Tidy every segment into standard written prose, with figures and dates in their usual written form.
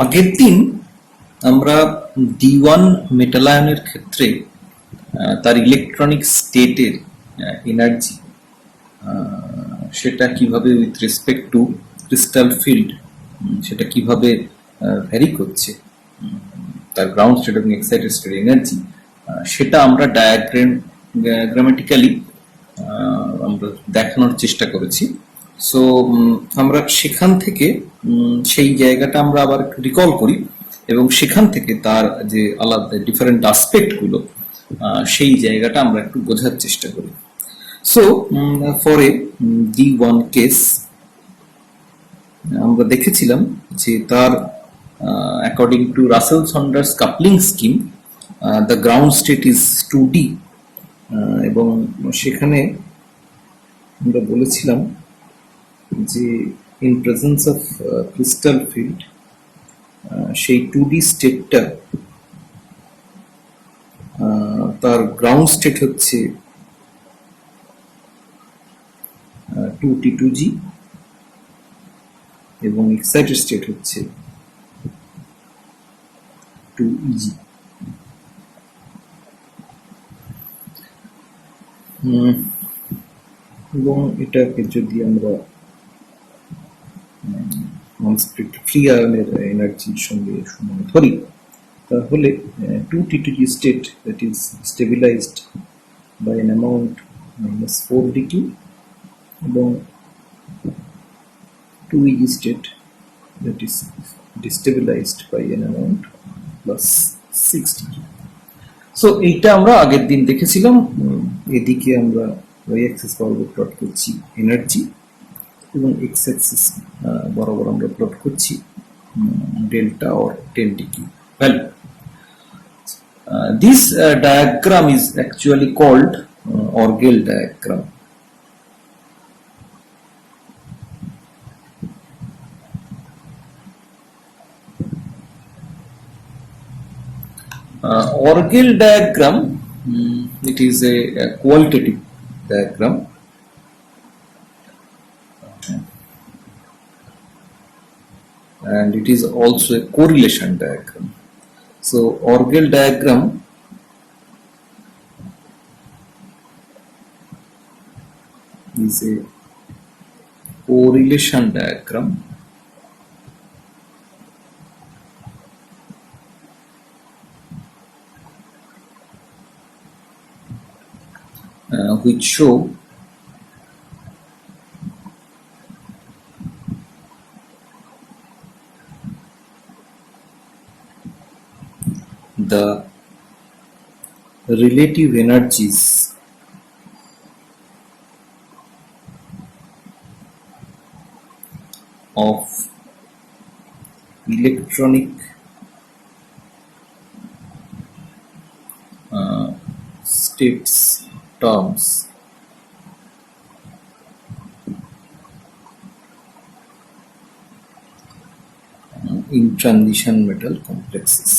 আগের দিন আমরা D1 মেটাল আয়নের ক্ষেত্রে তার ইলেকট্রনিক স্টেটের এনার্জি সেটা কিভাবে with respect to crystal field সেটা কিভাবে ভ্যারি করছে, তার গ্রাউন্ড স্টেট এবং এক্সাইটেড স্টেট এনার্জি, সেটা আমরা ডায়াগ্রামেটিক্যালি আমরা দেখানোর চেষ্টা করেছি। সো আমরা সেখান থেকে সেই জায়গাটা আমরা আবার রিকল করি এবং সেখান থেকে তার যে আলাদা ডিফারেন্ট আসপেক্টগুলো সেই জায়গাটা আমরা একটু বোঝার চেষ্টা করি। So for a D1 case আমরা দেখেছিলাম যে তার according to Russell Saunders coupling scheme the ground state is 2D এবং সেখানে আমরা বলেছিলাম যে in presence of crystal field সেই 2D স্টেটটা তার গ্রাউন্ড স্টেট হচ্ছে 2T2G এবং এক্সাইটেড স্টেট হচ্ছে 2EG। এবং এটাকে যদি আমরা ফ্রি আয়নের এনার্জির সঙ্গে সমান ধরি তাহলে 2T2G state that is stabilized by an amount -4 dT এবং 2EG state that is destabilized by an amount +6 dT। So এইটা আমরা আগের দিন দেখেছিলাম। এদিকে আমরা y অ্যাক্সিস বরাবর প্লট করছি এনার্জি এবং x অ্যাক্সিস বরাবর আমরা প্লট করছি delta or 10dq value. This diagram is actually called Orgel diagram. Orgel diagram, it is a qualitative diagram. And it is also a correlation diagram. So Orgel diagram is a correlation diagram which show the relative energies of electronic states terms in transition metal complexes.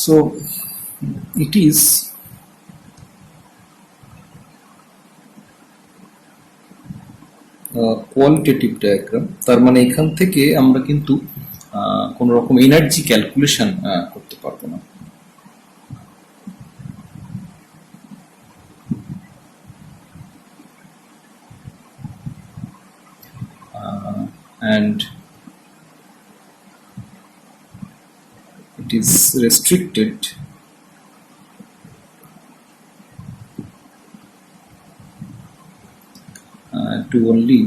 So it is qualitative diagram, তার মানে এখান থেকে আমরা কিন্তু কোন রকম energy calculation করতে পারবো না। And it is restricted to only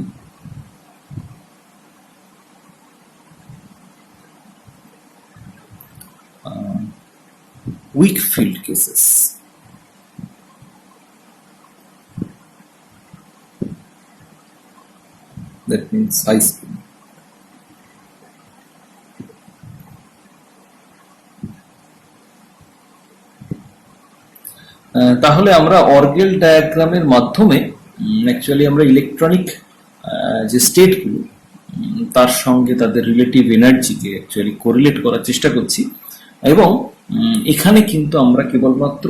weak field cases. That means high spin. তাহলে আমরা অর্গেল ডায়াগ্রামের মাধ্যমে অ্যাকচুয়ালি আমরা ইলেকট্রনিক যে স্টেটগুলো তার সঙ্গে তাদের রিলেটিভ এনার্জিকে অ্যাকচুয়ালি কোরিলেট করার চেষ্টা করছি, এবং এখানে কিন্তু আমরা কেবলমাত্র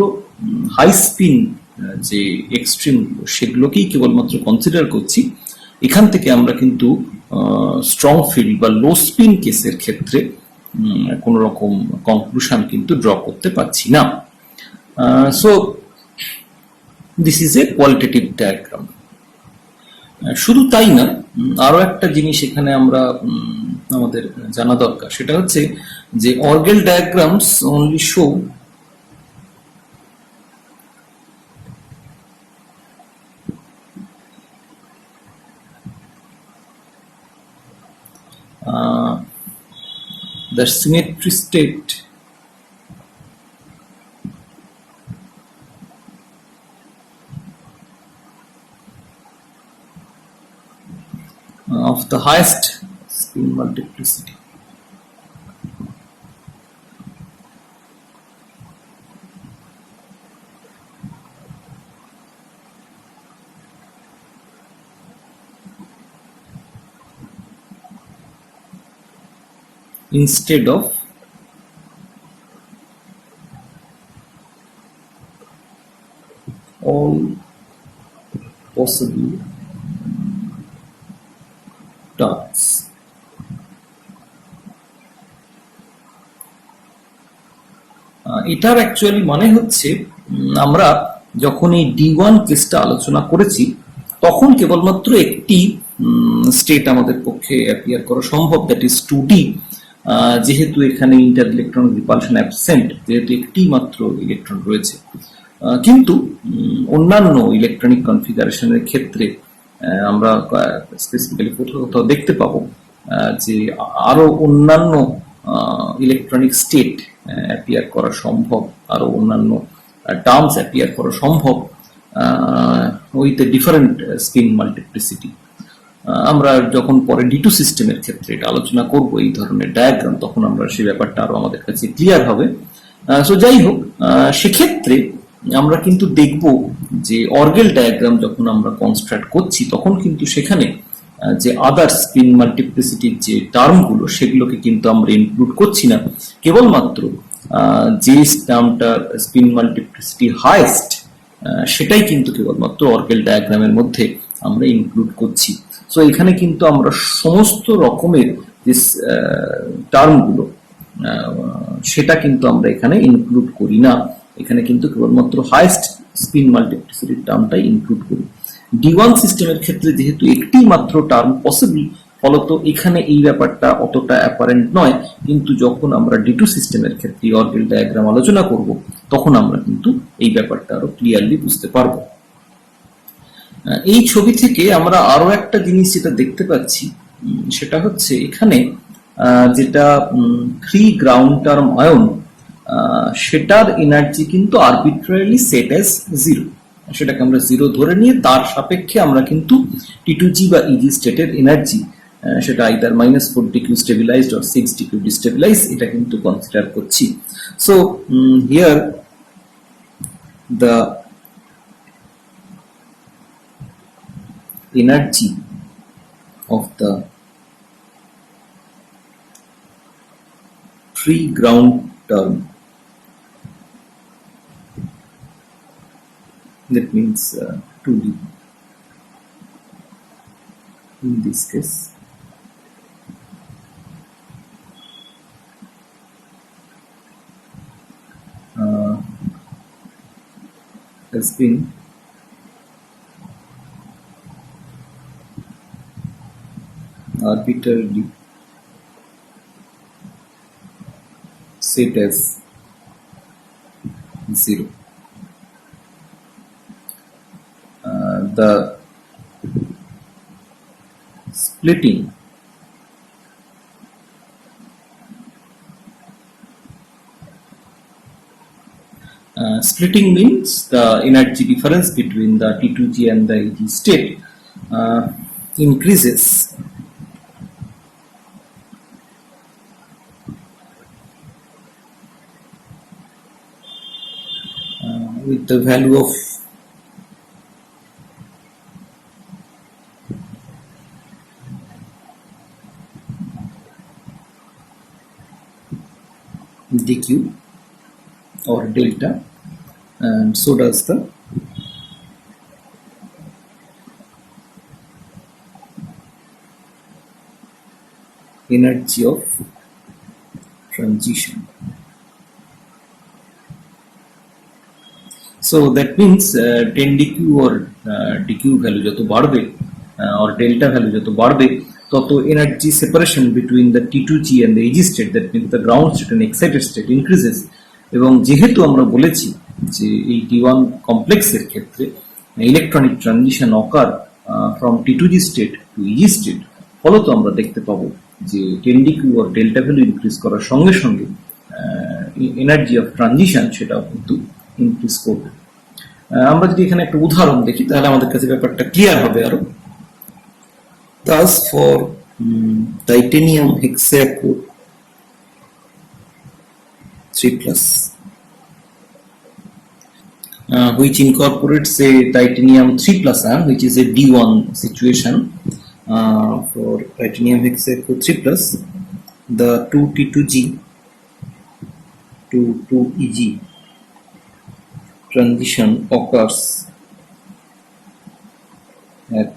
হাই স্পিন যে এক্সট্রিমগুলো সেগুলোকেই কেবলমাত্র কনসিডার করছি। এখান থেকে আমরা কিন্তু স্ট্রং ফিল্ড বা লো স্পিন কেসের ক্ষেত্রে কোনো রকম কনক্লুশন কিন্তু ড্র করতে পারছি না। So this is A qualitative diagram. শুধু তাই না, আরো একটা জিনিস এখানে আমরা আমাদের জানা দরকার, সেটা হচ্ছে যে Orgel diagrams only show the symmetry state of the highest spin multiplicity. Instead of all possible terms. এটার অ্যাকচুয়ালি মানে হচ্ছে আমরা যখন এই D1 কেসটা আলোচনা করেছি তখন কেবলমাত্র একটি স্টেট আমাদের পক্ষে অ্যাপিয়ার করা সম্ভব, দ্যাট ইজ 2D, যেহেতু এখানে ইন্টার ইলেকট্রন রিপালশন অ্যাবসেন্ট, যেহেতু একটি মাত্র ইলেকট্রন রয়েছে। কিন্তু অন্যান্য ইলেকট্রনিক কনফিগারেশনের ক্ষেত্রে আমরা স্পেসিফিক্যালি কোথাও কোথাও দেখতে পাবো যে আরো অন্যান্য ইলেকট্রনিক স্টেট অ্যাপিয়ার করা সম্ভব, আরো অন্যান্য টার্মস অ্যাপিয়ার করা সম্ভব with a different spin multiplicity. আমরা যখন পরে D2 সিস্টেমের ক্ষেত্রে এটা আলোচনা করব এই ধরনের ডায়াগ্রাম, তখন আমরা সেই ব্যাপারটা আরো আমাদের কাছে ক্লিয়ার হবে। সো যাই হোক, সেক্ষেত্রে আমরা কিন্তু দেখব যে অর্গেল ডায়াগ্রাম যখন আমরা কনস্ট্রাক্ট করছি তখন কিন্তু সেখানে যে আদার স্পিন মাল্টিপ্লিসিটির যে টার্মগুলো সেগুলোকে কিন্তু আমরা ইনক্লুড করছি না, কেবলমাত্র যে টার্মটার স্পিন মাল্টিপ্লিসিটি হাইয়েস্ট সেটাই কিন্তু কেবলমাত্র অর্গেল ডায়াগ্রামের মধ্যে আমরা ইনক্লুড করছি। সো এখানে কিন্তু আমরা সমস্ত রকমের যে টার্মগুলো সেটা কিন্তু আমরা এখানে ইনক্লুড করি না, এখানে কিন্তু কেবলমাত্র হাইয়েস্ট স্পিন মাল্টিপ্লিসিটির টার্মটাই ইনক্লুড করি। D1 সিস্টেমের ক্ষেত্রে যেহেতু একটি মাত্র টার্ম পসিবল, ফলত এখানে এই ব্যাপারটা অতটা অ্যাপারেন্ট নয়, কিন্তু যখন আমরা D2 সিস্টেমের ক্ষেত্রে অর্গেল ডায়াগ্রাম আলোচনা করব তখন আমরা কিন্তু এই ব্যাপারটা আরো ক্লিয়ারলি বুঝতে পারবো। এই ছবি থেকে আমরা আরো একটা জিনিস যেটা দেখতে পাচ্ছি সেটা হচ্ছে এখানে যেটা ফ্রি গ্রাউন্ড টার্ম আয়ন, সেটার এনার্জি কিন্তু আরবিট্রারিলি সেট অ্যাজ 0, সেটাকে আমরা 0 ধরে নিয়ে তার সাপেক্ষে আমরা কিন্তু T2G বা EG স্টেটের এনার্জি, সেটা either -4 degree stabilised or 6 degree destabilise, এটা কিন্তু কনসিডার করছি। So here the energy of the free ground term, that means 2D in this case, has been arbitrarily set as 0. The splitting splitting means the energy difference between the T2G and the EG state increases with the value of dq or delta, and so does the energy of transition. So that means 10 dq or dq value যত বাড়বে or delta value যত বাড়বে তত energy separation between the T2G and the AG state, that means the ground state and excited state, increases. এবং যেহেতু আমরা বলেছি যে এই D1 কমপ্লেক্সের ক্ষেত্রে electronic transition occur from T2G state to EG state, ফলত আমরা দেখতে পাবো যে 10 dq or delta value increase করার সঙ্গে সঙ্গে এনার্জি অফ ট্রানজিশন সেটাও কিন্তু ইনক্রিজ করবে। আমরা যদি এখানে একটা উদাহরণ দেখি তাহলে আমাদের কাছে ব্যাপারটা ক্লিয়ার হবে আরো। Thus for titanium hexacore 3 plus, which incorporates a titanium 3 plus ion, which is a D1 situation. For titanium hexacore 3 plus, the 2T2G to 2EG transition occurs at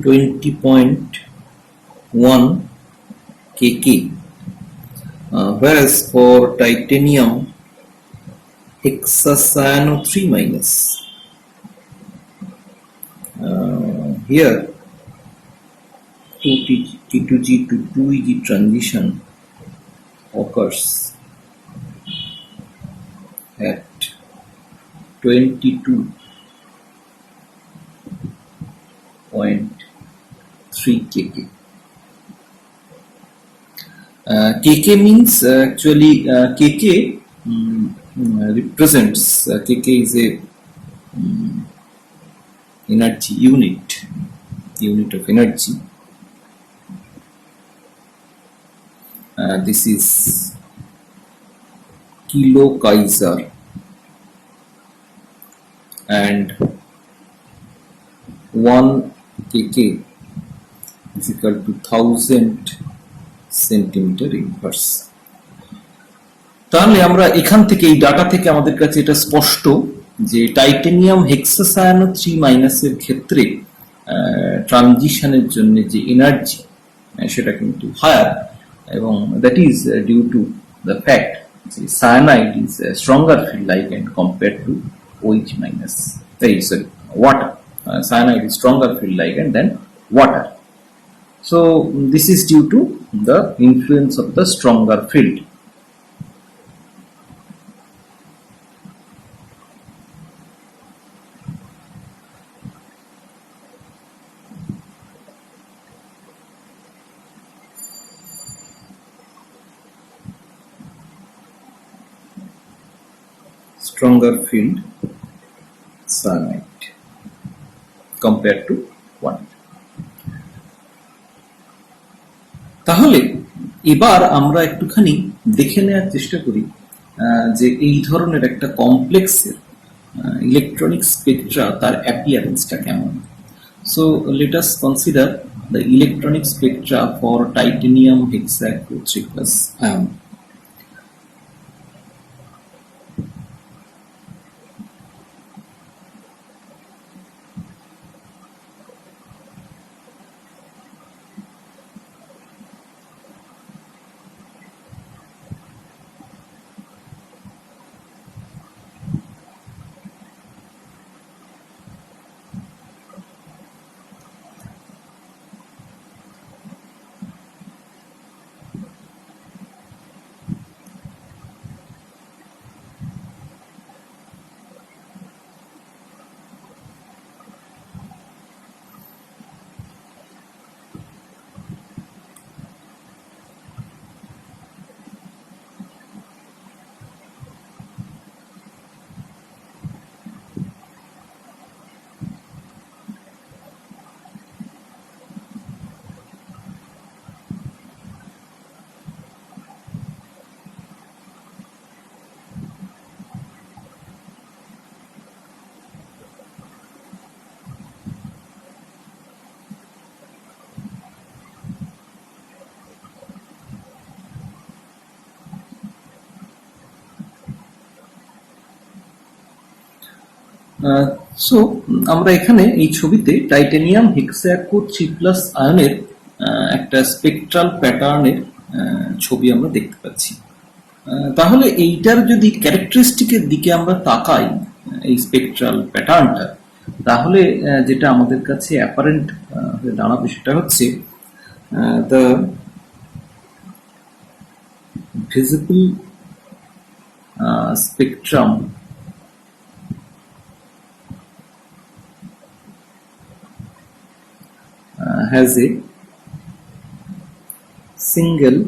20.1 kk, whereas for titanium hexacyano 3 minus, here T2G to 2EG transition occurs at 22.3 kk. kk means actually kk represents kk is a energy unit of energy. This is kilo Kaiser, and 1 kk is equal to 1000 centimeter inverse. তাহলে আমরা এখান থেকে এই data থেকে আমাদের কাছে এটা স্পষ্ট যে টাইটেনিয়াম হেক্সাসায়ানো 3 মাইনাসের ক্ষেত্রে ট্রানজিশনের জন্য যে এনার্জি সেটা কিন্তু হায়ার, এবং that is due to the fact যে cyanide is stronger field ligand compared to OH minus, sorry, water. Cyanide is stronger field ligand than water. So this is due to the influence of the stronger field. Stronger field cyanide compared to water. তাহলে এবার আমরা একটুখানি দেখে নেওয়ার চেষ্টা করি যে এই ধরনের একটা কমপ্লেক্সের ইলেকট্রনিক স্পেকট্রা তার অ্যাপিয়ারেন্সটা কেমন। So let us consider the electronic Spectra for titanium hexacore 3 plus ion. So আমরা এখানে এই ছবিতে টাইটানিয়াম হেক্সাকো 3+ আয়নের একটা স্পেকট্রাল প্যাটার্নের ছবি আমরা দেখতে পাচ্ছি। তাহলে এইটার যদি ক্যারেক্টারিস্টিকের দিকে আমরা তাকাই, এই স্পেকট্রাল প্যাটার্নটা, তাহলে যেটা আমাদের কাছে অ্যাপারেন্ট হয়ে দাঁড়াবে সেটা হচ্ছে the visible spectrum has a single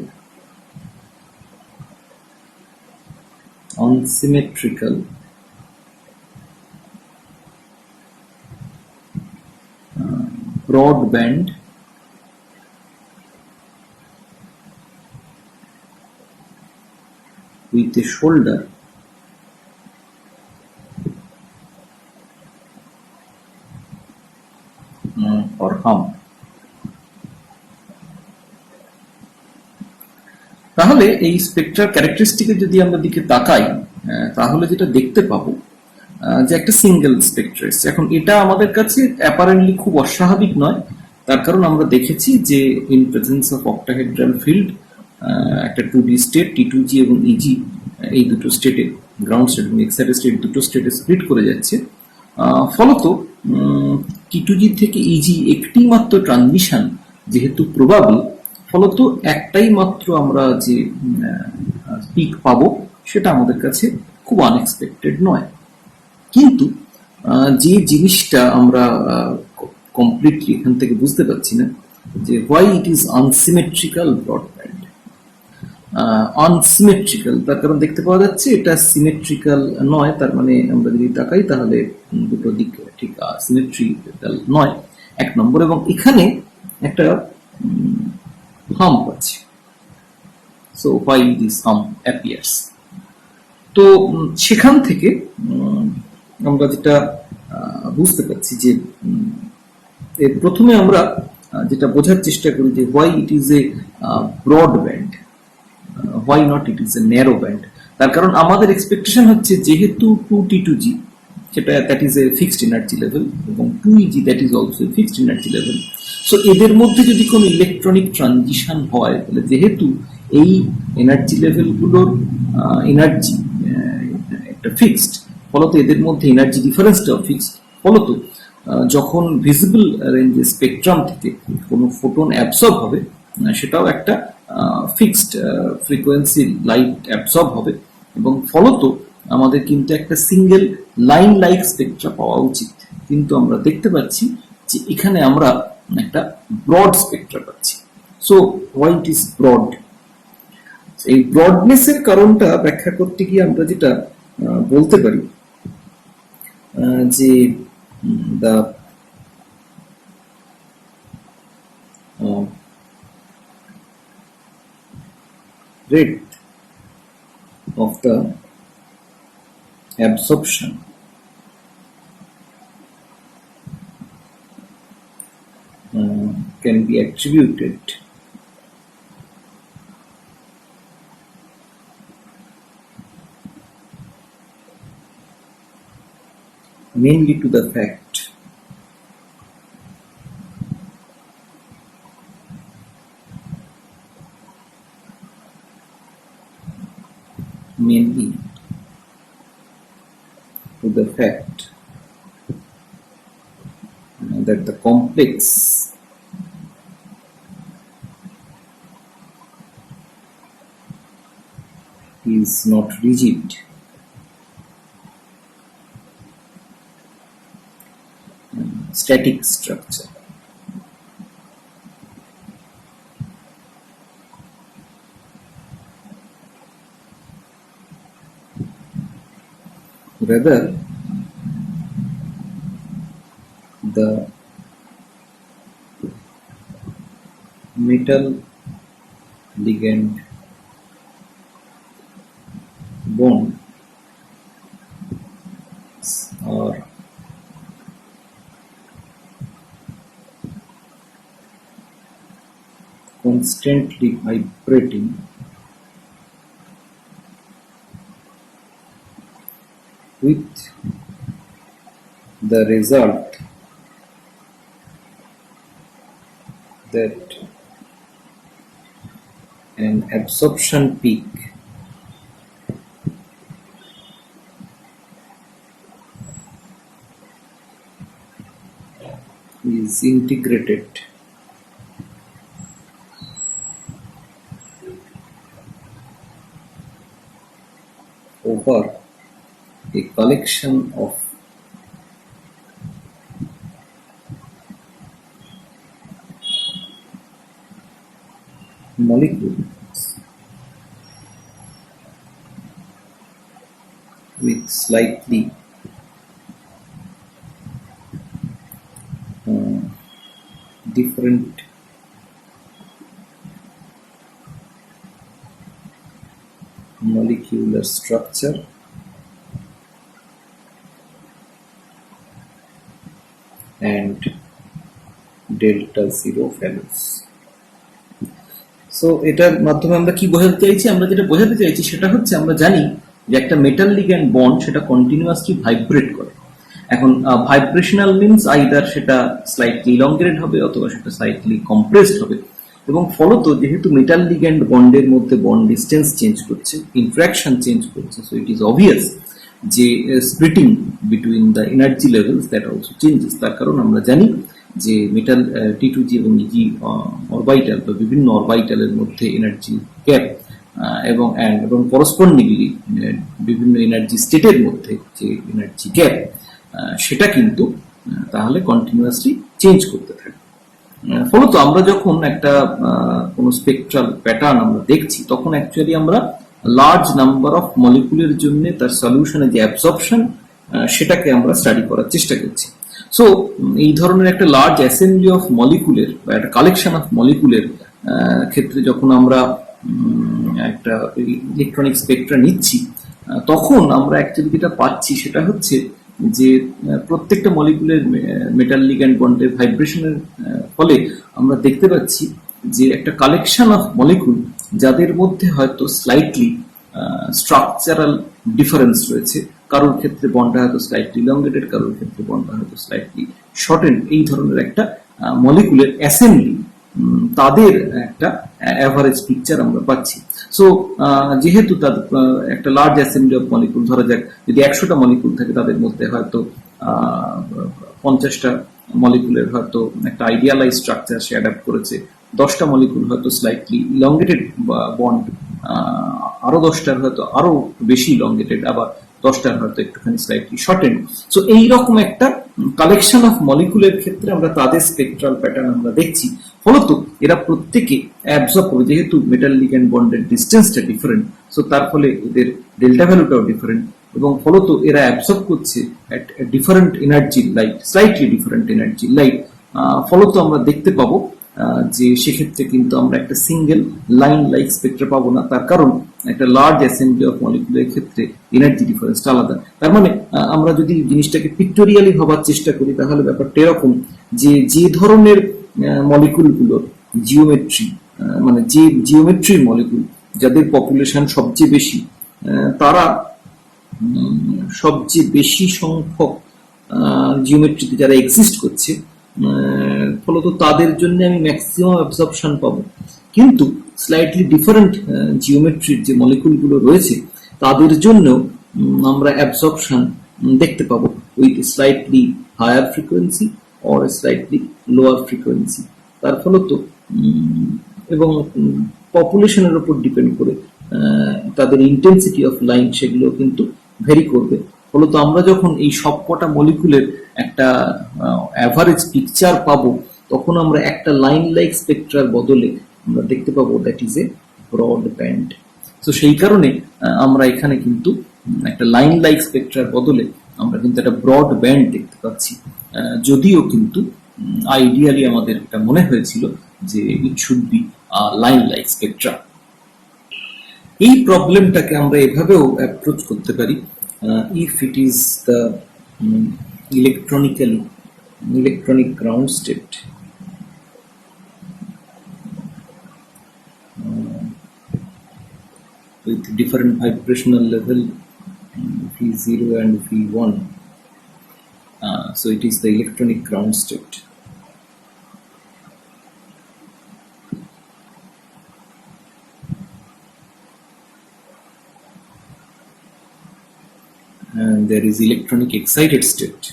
unsymmetrical broad band with a shoulder or hump. তাহলে এই স্পেকট্রাল ক্যারেক্টারিস্টিকের যদি আমরা দিকে তাকাই, তাহলে যেটা দেখতে পাবো যে একটা সিঙ্গেল স্পেকট্রা এসছে। এখন এটা আমাদের কাছে অ্যাপারেন্টলি খুব অস্বাভাবিক নয়, তার কারণ আমরা দেখেছি যে in presence of octahedral field একটা 2D স্টেট T2G এবং EG, এই দুটো স্টেটে, গ্রাউন্ড স্টেট এবং এক্সাইটেড স্টেট দুটো স্টেটে স্প্লিট করে যাচ্ছে। ফলত T2G থেকে EG একটি মাত্র ট্রানজিশন যেহেতু প্রবাবল, ফলত একটাই মাত্র আমরা যে পিক পাবো সেটা আমাদের কাছে খুব আনএক্সপেক্টেড নয়। কিন্তু যে জিনিসটা আমরা কমপ্লিটলি এখান থেকে বুঝতে পারছি না যে why it is unsymmetrical broadband. Unsymmetrical তার কারণ দেখতে পাওয়া যাচ্ছে এটা সিমেট্রিক্যাল নয়, তার মানে আমরা যদি তাকাই তাহলে দুটো দিক ঠিক সিমেট্রিক্যাল নয়, এক নম্বর। এবং এখানে একটা হাম্প আছে, so why this hump appears. তো সেখান থেকে আমরা যেটা বুঝতে পারছি যে প্রথমে আমরা যেটা বোঝার চেষ্টা করি যে why it is a broad band, why not it is a narrow band. তার কারণ আমাদের এক্সপেকটেশন হচ্ছে যেহেতু 2T2G সেটা that is a fixed energy level এবং 2EG that is also fixed energy level, so এদের মধ্যে যদি কোনো ইলেকট্রনিক ট্রানজিশন হয় তাহলে যেহেতু এই এনার্জি লেভেলগুলোর এনার্জি একটা ফিক্সড, ফলত এদের মধ্যে এনার্জি ডিফারেন্সটাও ফিক্সড, ফলত যখন ভিজিবল রেঞ্জের স্পেকট্রাম থেকে কোনো ফোটন অ্যাবসর্ব হবে সেটাও একটা ফিক্সড ফ্রিকোয়েন্সি লাইট অ্যাবসর্ব হবে এবং ফলত আমাদের কিন্তু একটা সিঙ্গেল লাইন লাইক স্পেকট্রা পাওয়া উচিত। কিন্তু আমরা দেখতে পাচ্ছি যে এখানে আমরা একটা ব্রড স্পেকট্রা পাচ্ছি। So why it is broad, এই ব্রডনেসের কারণটা ব্যাখ্যা করতে গিয়ে আমরা যেটা বলতে পারি যে the rate of the absorption can be attributed mainly to the fact that the complex is not rigid, static structure. Rather, the metal ligand bonds are constantly vibrating with the result that an absorption peak is integrated over a collection of molecules with slightly different molecular structure and delta zero values. So এটার মাধ্যমে আমরা কি বোঝাতে চাইছি? আমরা যেটা বোঝাতে চাইছি সেটা হচ্ছে আমরা জানি যে একটা মেটাল লিগ্যান্ড বন্ড সেটা কন্টিনিউয়াসলি ভাইব্রেট করে। এখন ভাইব্রেশনাল মিনস আইদার সেটা স্লাইটলি ইলংগেটেড হবে অথবা সেটা স্লাইটলি কম্প্রেসড হবে, এবং ফলত যেহেতু মেটাল লিগ্যান্ড বন্ডের মধ্যে বন্ড ডিস্টেন্স চেঞ্জ করছে, ইন্টারাকশন চেঞ্জ করছে, সো ইট ইজ অবভিয়াস যে splitting between the energy levels that also changes. তার কারণ আমরা জানি যে মেটাল T2G এবং EG অরবাইটাল বা বিভিন্ন অরবাইটালের মধ্যে এনার্জি গ্যাপ এবং করসপন্ডিংলি বিভিন্ন এনার্জি স্টেটের মধ্যে যে এনার্জি গ্যাপ সেটা কিন্তু তাহলে কন্টিনিউয়াসলি চেঞ্জ করতে থাকে। ফলত আমরা যখন একটা কোনো স্পেকট্রাল প্যাটার্ন আমরা দেখছি তখন অ্যাকচুয়ালি আমরা লার্জ নাম্বার অফ মলিকুলের জন্য তার সলিউশনে যে অ্যাবজর্পশন সেটাকে আমরা স্টাডি করার চেষ্টা করছি। সো এই ধরনের একটা লার্জ অ্যাসেম্বলি অফ মলিকুলের বা একটা কালেকশন অফ মলিকুলের ক্ষেত্রে যখন আমরা একটা ইলেকট্রনিক স্পেকট্রা নিচ্ছি তখন আমরা অ্যাকচুয়ালি যেটা পাচ্ছি সেটা হচ্ছে যে প্রত্যেকটা মলিকুলের মেটাল লিগ্যান্ড বন্ডের ভাইব্রেশনের ফলে আমরা দেখতে পাচ্ছি যে একটা কালেকশন অফ মলিকুল যাদের মধ্যে হয়তো স্লাইটলি স্ট্রাকচারাল ডিফারেন্স রয়েছে। কারোর ক্ষেত্রে বন্ডটা হয়তো স্লাইটলি ইলংগেটেড, কারোর ক্ষেত্রে বন্ডটা হয়তো স্লাইটলি শর্টেন্ড। এই ধরনের একটা মলিকুলের অ্যাসেম্বলি, তাদের একটা অ্যাভারেজ পিকচার আমরা পাচ্ছি। সো যেহেতু তাদের একটা লার্জ অ্যাসেম্বলি অফ মলিকুল, ধরা যাক যদি 100টা মলিকুল থাকে তাদের মধ্যে হয়তো 50টা মলিকুলের হয়তো একটা আইডিয়ালাইজ স্ট্রাকচার সে অ্যাডাপ্ট করেছে, 10টা মলিকুল হয়তো স্লাইটলি ইলংগেটেড বন্ড, আরো 10টার হয়তো আরো বেশি ইলংগেটেড, আবার 10টার হয়তো একটুখানি স্লাইটলি শর্টেন্ড। সো এইরকম একটা কালেকশন অফ মলিকুলের ক্ষেত্রে আমরা তাদের স্পেকট্রাল প্যাটার্ন আমরা দেখছি। ফলত এরা প্রত্যেকে অ্যাবজর্ব করে, যেহেতু মেটাল লিগ্যান্ড বন্ডের ডিস্টেন্সটা ডিফারেন্ট, সো তার ফলে এদের ডেল্টা ভ্যালুটাও ডিফারেন্ট, এবং ফলত এরা অ্যাবজর্ব করছে at different energy light, slightly different energy light. ফলত আমরা দেখতে পাবো যে সেক্ষেত্রে কিন্তু আমরা একটা সিঙ্গেল লাইন লাইক স্পেকট্রা পাবো না, তার কারণ একটা লার্জ অ্যাসেম্বলি অফ মলিকুলের ক্ষেত্রে এনার্জি ডিফারেন্সটা আলাদা। তার মানে আমরা যদি জিনিসটাকে পিক্টোরিয়ালি ভাবার চেষ্টা করি তাহলে ব্যাপারটা এরকম যে যে ধরনের মলিকুলগুলোর জিওমেট্রি, মানে যে জিওমেট্রির মলিকুল যাদের পপুলেশন সবচেয়ে বেশি, তারা সবচেয়ে বেশি সংখ্যক জিওমেট্রিতে যারা এক্সিস্ট করছে, ফলত তাদের জন্য আমি ম্যাক্সিমাম অ্যাবজর্পশন পাবো। কিন্তু স্লাইটলি ডিফারেন্ট জিওমেট্রির যে মলিকুলগুলো রয়েছে তাদের জন্য আমরা অ্যাবজর্পশন দেখতে পাবো with slightly higher frequency or slightly lower frequency. তার ফলত এবং পপুলেশনের উপর ডিপেন্ড করে তাদের ইন্টেন্সিটি অফ লাইন সেগুলো কিন্তু ভেরি করবে। ফলত আমরা যখন এই সবকটা মলিকুলের একটা অ্যাভারেজ পিকচার পাবো তখন আমরা একটা লাইন লাইক স্পেকট্রার বদলে আমরা দেখতে পাবো that is a broad band. তো সেই কারণে আমরা এখানে কিন্তু একটা লাইন লাইক স্পেকট্রার বদলে আমরা কিন্তু একটা ব্রড ব্যান্ড দেখতে পাচ্ছি, যদিও কিন্তু আইডিয়ালি আমাদের এটা মনে হয়েছিল যে it should be line like Spectra. এই প্রবলেমটাকে আমরা এভাবেও অ্যাপ্রোচ করতে পারি, if it is the electronic ground state with different vibrational level V0 and V1, So it is the electronic ground state. And there is electronic excited state.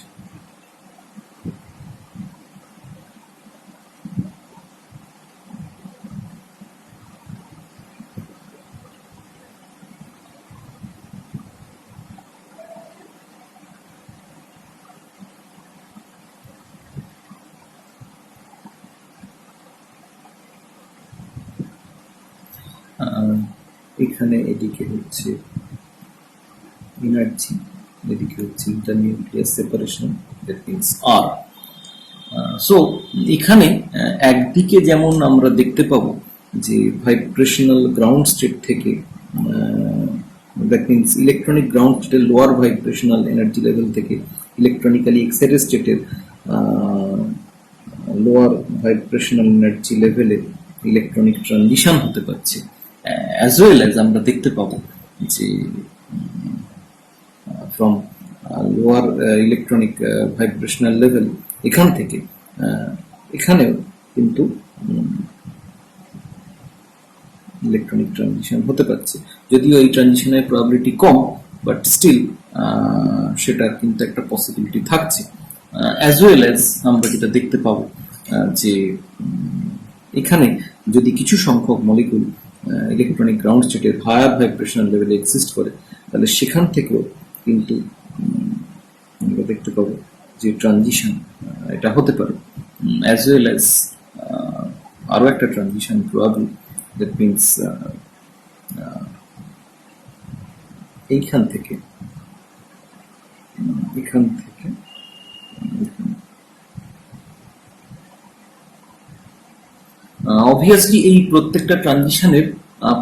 এখানে এদিকে হচ্ছে energy, এদিকে হচ্ছে internuclear separation, that means r. So এখানে একদিকে যেমন আমরা দেখতে পাবো যে ভাইব্রেশনাল গ্রাউন্ড স্টেট থেকে, দ্যাট মিন্স ইলেকট্রনিক গ্রাউন্ড স্টেটের লোয়ার ভাইব্রেশনাল এনার্জি লেভেল থেকে ইলেকট্রনিক্যালি এক্সাইটেড স্টেটের লোয়ার ভাইব্রেশনাল এনার্জি লেভেলে ইলেকট্রনিক ট্রানজিশন হতে পারছে, অ্যাজ ওয়েল অ্যাজ আমরা দেখতে পাবো যে from lower electronic vibrational level এখান থেকে এখানেও কিন্তু ইলেকট্রনিক ট্রানজিশন হতে পারছে, যদিও এই ট্রানজিশনের প্রবাবিলিটি কম, বাট স্টিল সেটার কিন্তু একটা পসিবিলিটি থাকছে। অ্যাজ ওয়েল অ্যাজ আমরা যেটা দেখতে পাবো যে এখানে যদি কিছু সংখ্যক মলিকুল ইলেকট্রনিক গ্রাউন্ড স্টেটের হায়ার ভাইব্রেশনাল লেভেলে এক্সিস্ট করে, তাহলে সেখান থেকেও কিন্তু আমরা দেখতে পাবো যে ট্রানজিশন এটা হতে পারে, অ্যাজ ওয়েল অ্যাজ আরো একটা ট্রানজিশন প্রবাবল, দ্যাট মিনস এইখান থেকে এখান থেকে অবভিয়াসলি এই প্রত্যেকটা ট্রানজিশনের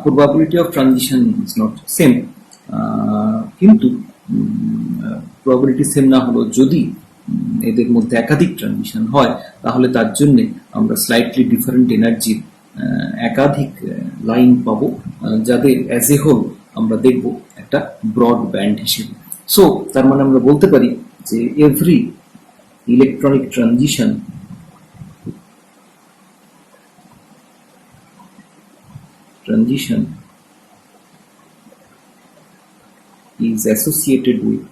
probability of transition is not same, কিন্তু প্রবাবিলিটি সেম না হলো যদি এদের মধ্যে একাধিক ট্রানজিশন হয়, তাহলে তার জন্য আমরা স্লাইটলি ডিফারেন্ট এনার্জির একাধিক লাইন পাবো, যাদের অ্যাজ এ হোল আমরা দেখব একটা ব্রড ব্যান্ড হিসেবে। সো তার মানে আমরা বলতে পারি যে every electronic transition is associated with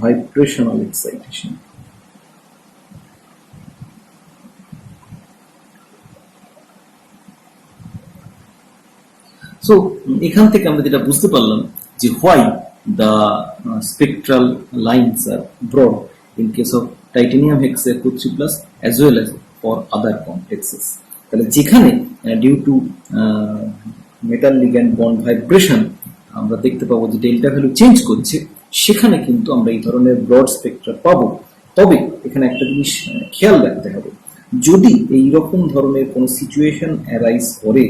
vibrational excitation. So এখান থেকে আমরা যেটা বুঝতে পারলাম যে why the spectral lines are broad in case of titanium hexaco 3+ as well as for other complexes. তাহলে যেখানে due to metal ligand bond vibration আমরা দেখতে পাবো যে ডেল্টা ভ্যালু চেঞ্জ করছে, সেখানে কিন্তু আমরা এই ধরনের ব্রড স্পেকট্রা পাবো। তবে এখানে একটা জিনিস খেয়াল রাখতে হবে, যদি এই রকম ধরনের কোনো সিচুয়েশন অ্যারাইজ করে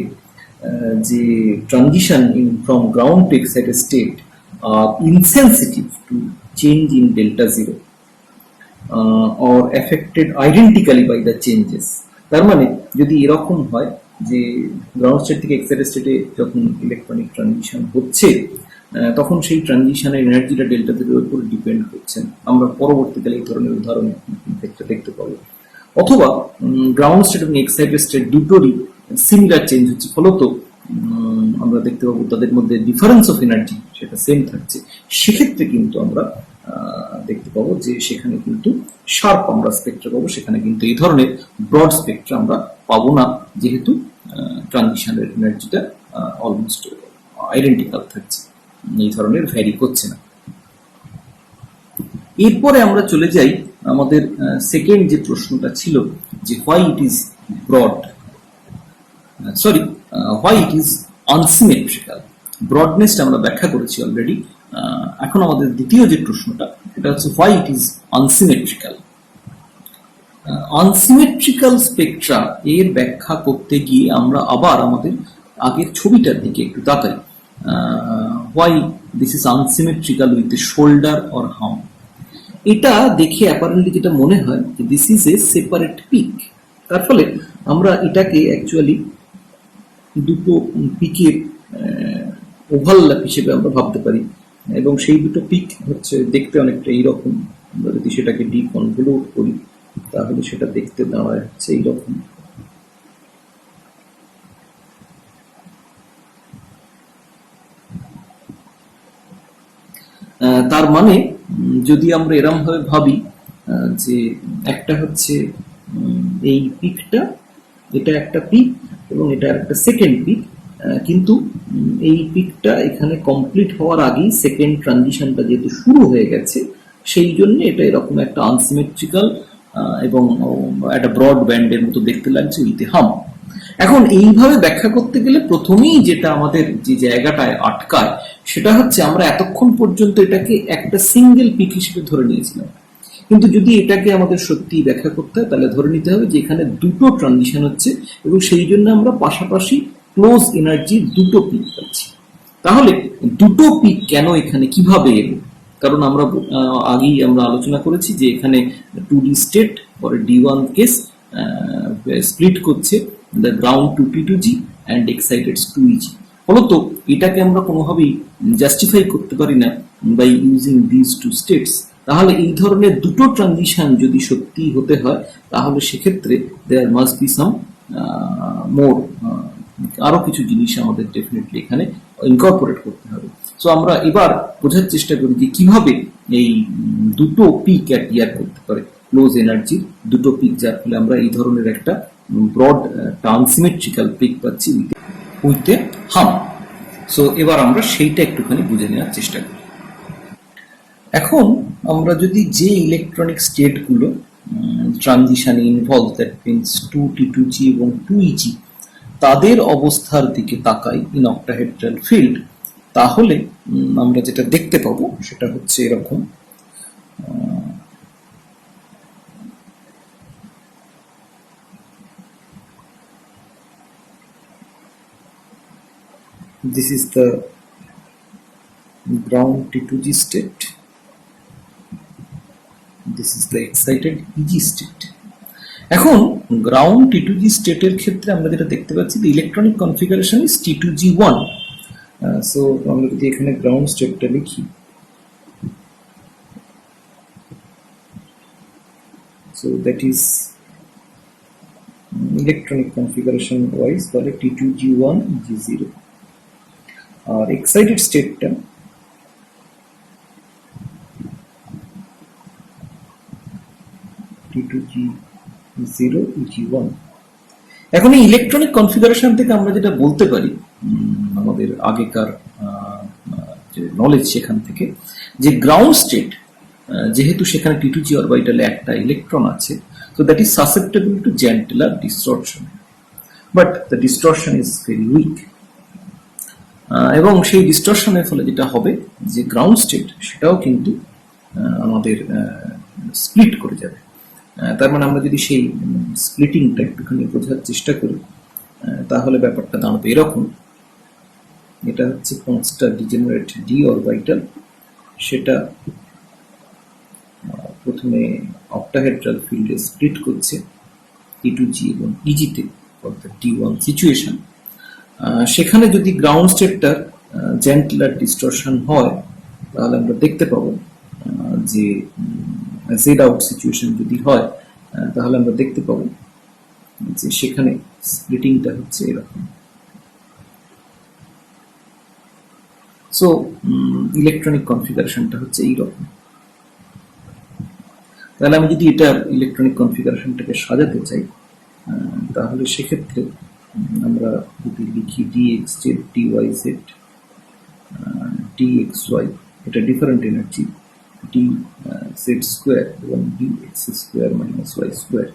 যে transition in from ground to excited state are insensitive to change in delta zero or affected identically by the changes, তার মানে যদি এরকম হয় যে গ্রাউন্ড স্টেট থেকে এক্সাইটেড স্টেটে যখন ইলেকট্রনিক ট্রানজিশন হচ্ছে, তখন সেই ট্রানজিশনের এনার্জিটা ডেল্টা জিরোর উপর ডিপেন্ড করছে, আমরা পরবর্তীকালে এই ধরনের উদাহরণ ক্ষেত্রে দেখতে পাবো। অথবা গ্রাউন্ড স্টেট এবং এক্সাইটেড স্টেট দুটোরই সিমিলার চেঞ্জ হচ্ছে, ফলত আমরা দেখতে পাবো তাদের মধ্যে ডিফারেন্স অফ এনার্জি সেটা সেম থাকছে, সেক্ষেত্রে কিন্তু আমরা দেখতে পাবো যে সেখানে কিন্তু শার্প আমরা স্পেকট্রা পাবো, সেখানে কিন্তু এই ধরনের ব্রড স্পেকট্রা আমরা পাবো না, যেহেতু ট্রানজিশনের এনার্জিটা অলমোস্ট আইডেন্টিক্যাল থাকছে, এই ধরনের ভ্যারি করছে না। এরপরে আমরা চলে যাই আমাদের সেকেন্ড যে প্রশ্নটা ছিল যে why it is broad, sorry why it is unsymmetrical. ব্রডনেসটা আমরা ব্যাখ্যা করেছি অলরেডি। এখন আমাদের দ্বিতীয় যে প্রশ্নটা এটা হচ্ছে why it is unsymmetrical. Unsymmetrical Spectra এর ব্যাখ্যা করতে গিয়ে আমরা আবার আমাদের আগের ছবিটার দিকে একটু তাকাই। Why this is unsymmetrical with the shoulder or hump, এটা দেখে অ্যাপারেন্টলি যেটা মনে হয় যে this is a separate peak, তার ফলে আমরা এটাকে অ্যাকচুয়ালি দুটো পিকের ওভারল্যাপ হিসেবে আমরা ভাবতে পারি, এবং সেই দুটো পিক হচ্ছে দেখতে অনেকটা এইরকম। আমরা যদি সেটাকে ডিকনভলিউট করি তাহলে সেটা দেখতে দাঁড়ায় হচ্ছে এইরকম। তার মানে যদি আমরা এরম ভাবে ভাবি যে একটা হচ্ছে এই পিকটা, এটা একটা পিক এবং এটা একটা সেকেন্ড পিক, কিন্তু এই পিকটা এখানে কমপ্লিট হওয়ার আগেই সেকেন্ড ট্রানজিশনটা যেহেতু শুরু হয়ে গেছে, সেই জন্য এটা এরকম একটা আনসিমেট্রিক্যাল এবং একটা ব্রড ব্যান্ডের মতো দেখতে লাগছে উইথ হাম। এখন এইভাবে ব্যাখ্যা করতে গেলে প্রথমেই যেটা আমাদের যে জায়গাটায় আটকায় সেটা হচ্ছে আমরা এতক্ষণ পর্যন্ত এটাকে একটা সিঙ্গেল পিক হিসেবে ধরে নিয়েছিলাম, কিন্তু যদি এটাকে আমাদের সত্যি ব্যাখ্যা করতে হয় তাহলে ধরে নিতে হবে যে এখানে দুটো ট্রানজিশন হচ্ছে এবং সেই জন্য আমরা পাশাপাশি ক্লোজ এনার্জির দুটো পিক পাচ্ছি। তাহলে দুটো পিক কেন এখানে কিভাবে এলো? কারণ আমরা আগেই আমরা আলোচনা করেছি যে এখানে 2D স্টেট পরে D1 কেস স্প্লিট করছে the ground to T2G and excited 2EG। ফলত এটাকে আমরা কোনোভাবেই জাস্টিফাই করতে পারি না by using this two states. তাহলে এই ধরনের দুটো ট্রানজিশন যদি সত্যি হতে হয় তাহলে সেক্ষেত্রে দেয়ার মাস্ট বি সাম মোর, আরো কিছু জিনিস আমাদের ডেফিনেটলি এখানে ইনকর্পোরেট করতে হবে। সো আমরা এবার বোঝার চেষ্টা করি যে কিভাবে এই দুটো পিক অ্যাপিয়ার করতে পারে, ক্লোজ এনার্জির দুটো পিক, যার ফলে আমরা এই ধরনের একটা ব্রড ট্রান্সিমেট্রিক্যাল পিক পাচ্ছি উইথ এ হাম। সো এবার আমরা সেইটা একটুখানি বুঝে নেওয়ার চেষ্টা করি। এখন আমরা যদি যে ইলেকট্রনিক স্টেটগুলো ট্রানজিশনে ইনভলভ, দ্যাট মিনস 2T2G এবং 2EG, তাদের অবস্থার দিকে তাকাই ইন অক্টাহেড্রাল ফিল্ড, তাহলে আমরা যেটা দেখতে পাবো সেটা হচ্ছে এরকম। This is the ground T2G state. This is the excited EG state. এখন গ্রাউন্ড T2G স্টেটের ক্ষেত্রে আমরা যেটা দেখতে পাচ্ছি the electronic configuration is T2G1. So আমরা যদি এখানে গ্রাউন্ড স্টেটটা লিখি, so that is electronic configuration wise তাহলে T2G1 G0, আর এক্সাইটেড স্টেটটা T2G0 G1। এখন এই ইলেকট্রনিক কনফিগারেশন থেকে আমরা যেটা বলতে পারি আমাদের আগেকার যে নলেজ সেখান থেকে, যে গ্রাউন্ড স্টেট যেহেতু সেখানে T2G অরবিটালে একটা ইলেকট্রন আছে, so that is susceptible to gentler distortion, but the distortion is very weak. এবং সেই ডিস্টরশনের ফলে যেটা হবে যে গ্রাউন্ড স্টেট সেটাও কিন্তু আমাদের স্প্লিট করে যাবে। তার মানে আমরা যদি সেই স্প্লিটিংটা একটুখানি বোঝার চেষ্টা করি তাহলে ব্যাপারটা দাঁড়াবে এরকম। এটা হচ্ছে পাঁচটা ডিজেনারেট ডি অরবিটাল, সেটা প্রথমে অক্টাহেড্রাল ফিল্ডে স্প্লিট করছে T2G এবং EG-তে, অর্থাৎ T1 সিচুয়েশন। সেখানে যদি গ্রাউন্ড স্টেটটার জেন্টলার ডিস্টরশন হয় তাহলে আমরা দেখতে পাবো যে জেড আউট সিচুয়েশন যদি হয় তাহলে আমরা দেখতে পাবো যে সেখানে স্প্লিটিংটা হচ্ছে এরকম। সো ইলেকট্রনিক কনফিগারেশনটা হচ্ছে এইরকম। তাহলে আমি যদি এটা ইলেকট্রনিক কনফিগারেশনটাকে সাজাতে চাই তাহলে সেক্ষেত্রে আমরা যদি লিখি dx z dy z dxy, এটা ডিফারেন্ট এনার্জি dz স্কোয়ার এবং dx square minus y square.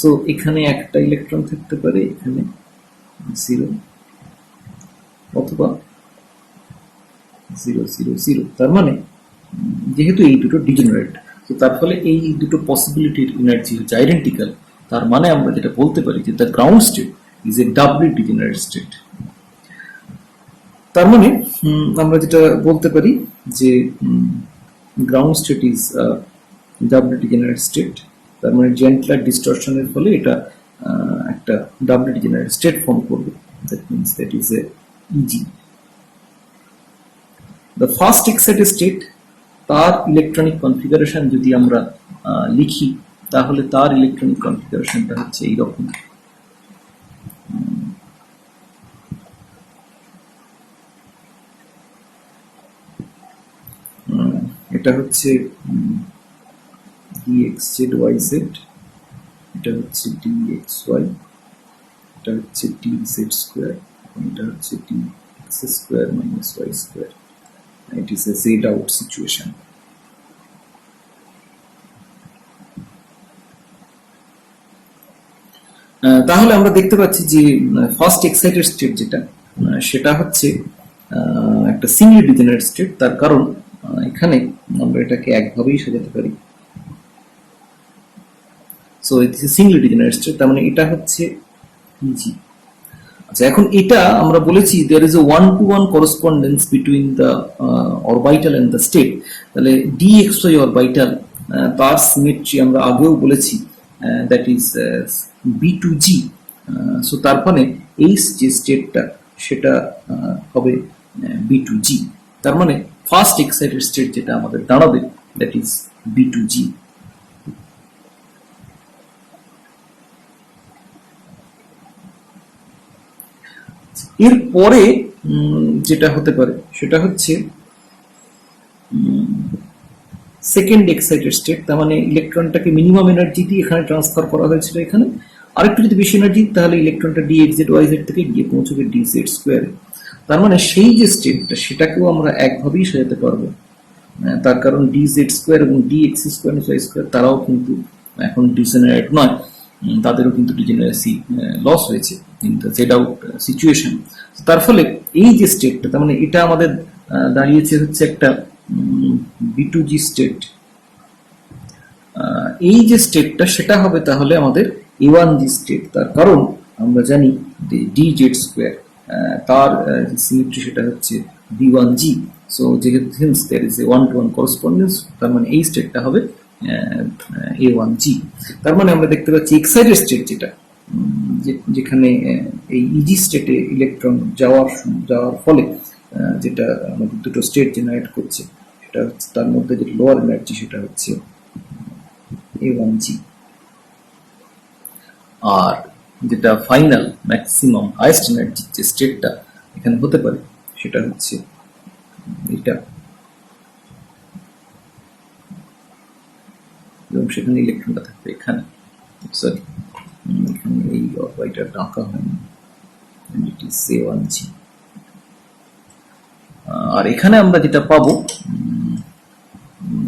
So এখানে একটা ইলেকট্রন থাকতে পারে, এখানে 0 অথবা 0 0 0। তার মানে যেহেতু এই দুটো ডিজেনারেট, তো তার ফলে এই দুটো পসিবিলিটির এনার্জি হচ্ছে আইডেন্টিক্যাল। তার মানে আমরা যেটা বলতে পারি যে the ground state is a ডাবলি degenerate state. তার মানে আমরা যেটা বলতে পারি যে ground state is ডাবলি degenerate state. তার মানে জেন্টলার ডিস্টরশনের ফলে এটা একটা ডাবলি ডিজেনারেট স্টেট ফর্ম করবে, that means that is A easy. The first excited state, তার ইলেকট্রনিক কনফিগারেশন যদি আমরা লিখি, তাহলে তার ইলেকট্রনিক কনফিগারেশনটা হচ্ছে এইরকম। এটা হচ্ছে dxz yz, এটা হচ্ছে dxy, এটা হচ্ছে dz স্কয়ার, এটা হচ্ছে dx square minus y square. It is a z out situation. তাহলে আমরা দেখতে পাচ্ছি যে ফার্স্ট এক্সাইটেড স্টেট যেটা, সেটা হচ্ছে একটা সিঙ্গলি ডিজেনারেট স্টেট। তার কারণ এখানে আমরা এটাকে একভাবেই সাজাতে পারি। So it is Singoli degenerate state, তার মানে এটা হচ্ছে ইজি। আচ্ছা, এখন এটা আমরা বলেছি there is a 1-to-1 correspondence between the orbital and the state. তাহলে dxy অরবিটাল, তার সিমেট্রি আমরা আগেও বলেছি দ্যাট ইজ b2g। সো তার মানে এই যে স্টেটটা সেটা হবে b2g। তার মানে ফার্স্ট এক্সাইটেড স্টেট যেটা আমাদের দাঁড়াবে দ্যাট ইজ b2g। এরপরে যেটা হতে পারে সেটা হচ্ছে সেকেন্ড এক্সাইটেড স্টেট। তার মানে ইলেকট্রনটাকে মিনিমাম এনার্জি দিয়ে এখানে ট্রান্সফার করা হয়েছিল এখানে, আরেকটু যদি বেশি এনার্জি, তাহলে ইলেকট্রনটা dxz yz থেকে গিয়ে পৌঁছবে dz স্কয়ারে। তার মানে সেই যে স্টেটটা সেটাকেও আমরা একভাবেই সাজাতে পারবো, তার কারণ dz স্কয়ার এবং dx স্কয়ার y স্কয়ার তারাও কিন্তু এখন ডিজেনারেট নয়, তাদেরও কিন্তু ডিজেনারেসি লস হয়েছে in the Z out situation. তার ফলে এই যে স্টেটটা, তার মানে এটা আমাদের দাঁড়িয়েছে হচ্ছে একটা b2g স্টেট। এই যে স্টেটটা সেটা হবে তাহলে আমাদের a1g স্টেট। তার কারণ আমরা জানি যে dz স্কয়ার, তার যে সিমেট্রি সেটা হচ্ছে b1g। সো যেহেতু since there is a 1-to-1 correspondence, তার মানে এই স্টেটটা হবে a1g। তার মানে আমরা দেখতে পাচ্ছি এক্সাইটেড স্টেট যেটা, যেখানে এই ইজি স্টেটে ইলেকট্রন যাওয়ার ফলে যেটা আমাদের দুটো স্টেট জেনারেট করছে, সেটা হচ্ছে তার মধ্যে যে লোয়ার এনার্জি সেটা হচ্ছে a1g, আর যেটা ফাইনাল ম্যাক্সিমাম হাইয়েস্ট এনার্জি যে স্টেটটা এখানে হতে পারে সেটা হচ্ছে এটা, এবং সেখানে ইলেকট্রনটা থাকবে এখানে। সরি, এখানে এই অরবিটালটা আঁকা হয়নি, ইট ইজ a1g। আর এখানে আমরা যেটা পাবো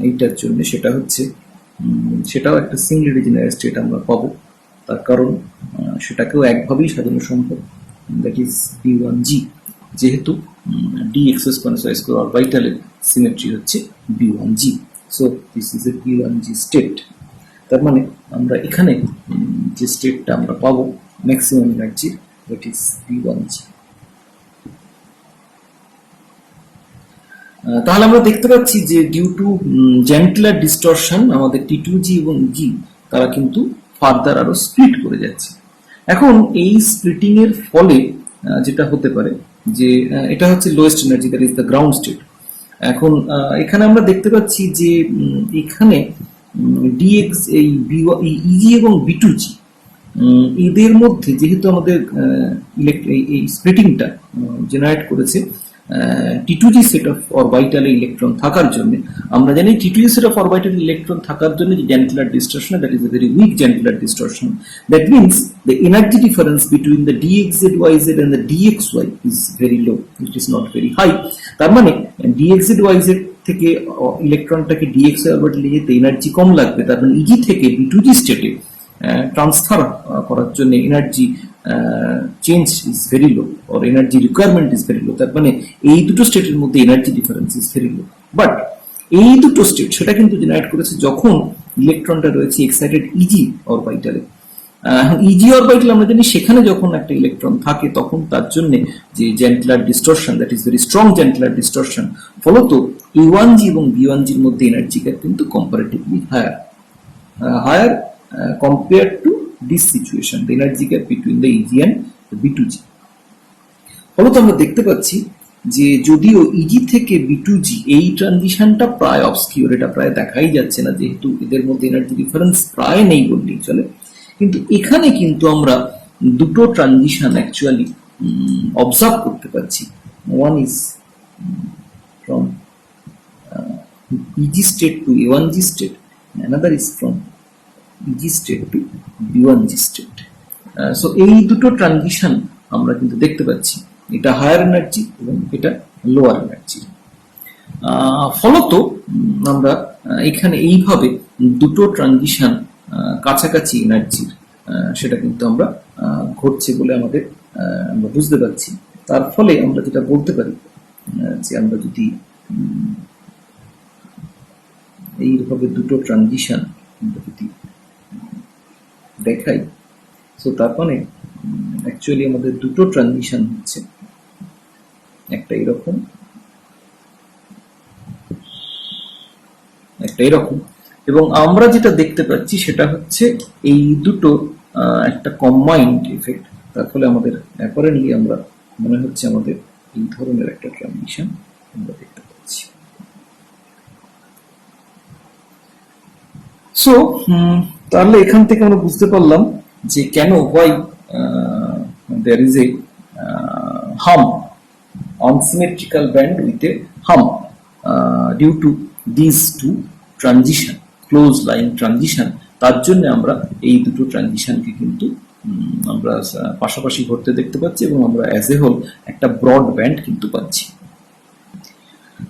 এইটার জন্য সেটা হচ্ছে সেটাও একটা সিঙ্গল ডিজেনারেট স্টেট আমরা পাবো, তার কারণ সেটাকেও একভাবেই সাজানো সম্ভব, দ্যাট ইজ b1g, যেহেতু dx স্কয়ার y স্কয়ার অরবিটালের সিমেট্রি হচ্ছে b1g। So this is A b1g state. তার মানে আমরা এখানে যে স্টেটটা আমরা পাবো maximum energy, that is b1g। তাহলে আমরা দেখতে পাচ্ছি যে ডিউ টু জেন্টলার ডিস্টরশন আমাদের T2g এবং g তারা কিন্তু ফার্দার আরো স্প্লিট করে যাচ্ছে। এখন এই স্প্লিটিং এর ফলে যেটা হতে পারে যে এটা হচ্ছে lowest energy, that is the ground state. এখন এখানে আমরা দেখতে পাচ্ছি যে এখানে dx এই eg এবং b2g এদের মধ্যে যেহেতু আমাদের এই স্প্লিটিংটা জেনারেট করেছে T2g সেট অফ অরবিটালে ইলেকট্রন থাকার জন্য, আমরা জানি T2g সেট অফ অরবিটালে ইলেকট্রন থাকার জন্য যে Jahn Teller distortion, that is a very weak Jahn Teller distortion. That means the energy difference between the dxz yz and the dxy is very low, it is not very high। তার মানে dxz yz থেকে ইলেকট্রনটাকে dxy অরবিটালে যেতে energy কম লাগবে, তার মানে eg থেকে b2g স্টেটে transfer করার জন্য energy change is very low, or energy requirement is very low. তার মানে এই দুটো স্টেটের মধ্যে energy difference is very low. But এই দুটো স্টেট সেটা কিন্তু জেনারেট করেছে যখন ইলেকট্রনটা রয়েছে এক্সাইটেড ইজি অরবিটালে। ইজি অরবিটাল আমরা জানি সেখানে যখন একটা ইলেকট্রন থাকে তখন তার জন্য যে Jahn Teller distortion, that is very strong Jahn Teller distortion, ফলত a1g এবং b1g এর মধ্যে এনার্জি গ্যাপ কিন্তু comparatively higher compared to this situation, the energy gap between the Eg and the B2g। ফলত আমরা দেখতে পাচ্ছি যে যদিও ইজি থেকে বি2জি এই ট্রানজিশনটা প্রায় অবস্কিউর, এটা প্রায় দেখাই যাচ্ছে না, যেহেতু এদের মধ্যে এনার্জি ডিফারেন্স প্রায় নেই বললেই চলে। কিন্তু এখানে কিন্তু আমরা দুটো ট্রানজিশন অ্যাকচুয়ালি অবজার্ভ করতে পারছি। One is from EG state to A1G state, another is from EG state to B1G state. So এই দুটো ট্রানজিশন আমরা কিন্তু দেখতে পাচ্ছি, এটা হায়ার এনার্জি এবং এটা লোয়ার এনার্জি। ফলত আমরা এখানে এইভাবে দুটো ট্রানজিশন কাছাকাছি এনার্জির সেটা কিন্তু আমরা ঘটছে বলে আমরা বুঝতে পারছি। তার ফলে আমরা যেটা বলতে পারি যে আমরা যদি এইভাবে দুটো ট্রানজিশন যদি দেখাই, তো তার মানে অ্যাকচুয়ালি আমাদের দুটো ট্রানজিশন হচ্ছে, একটা এরকম একটা এরকম, এবং আমরা যেটা দেখতে পাচ্ছি সেটা হচ্ছে এই দুটো একটা কম্বাইন্ড এফেক্ট। তার ফলে আমাদের অ্যাপারেন্টলি আমরা মনে হচ্ছে আমাদের এই ধরনের একটা ট্রানজিশন আমরা দেখতে পাচ্ছি। সো তাহলে এখান থেকে আমরা বুঝতে পারলাম যে কেন why there is a hump, unsymmetrical band with a hump due to these two transition, close line transition। তার জন্য আমরা এই দুটো ট্রানজিশনকে কিন্তু আমরা পাশাপাশি ঘটতে দেখতে পাচ্ছি এবং আমরা অ্যাজ এ হোল একটা ব্রড ব্যান্ড কিন্তু পাচ্ছি।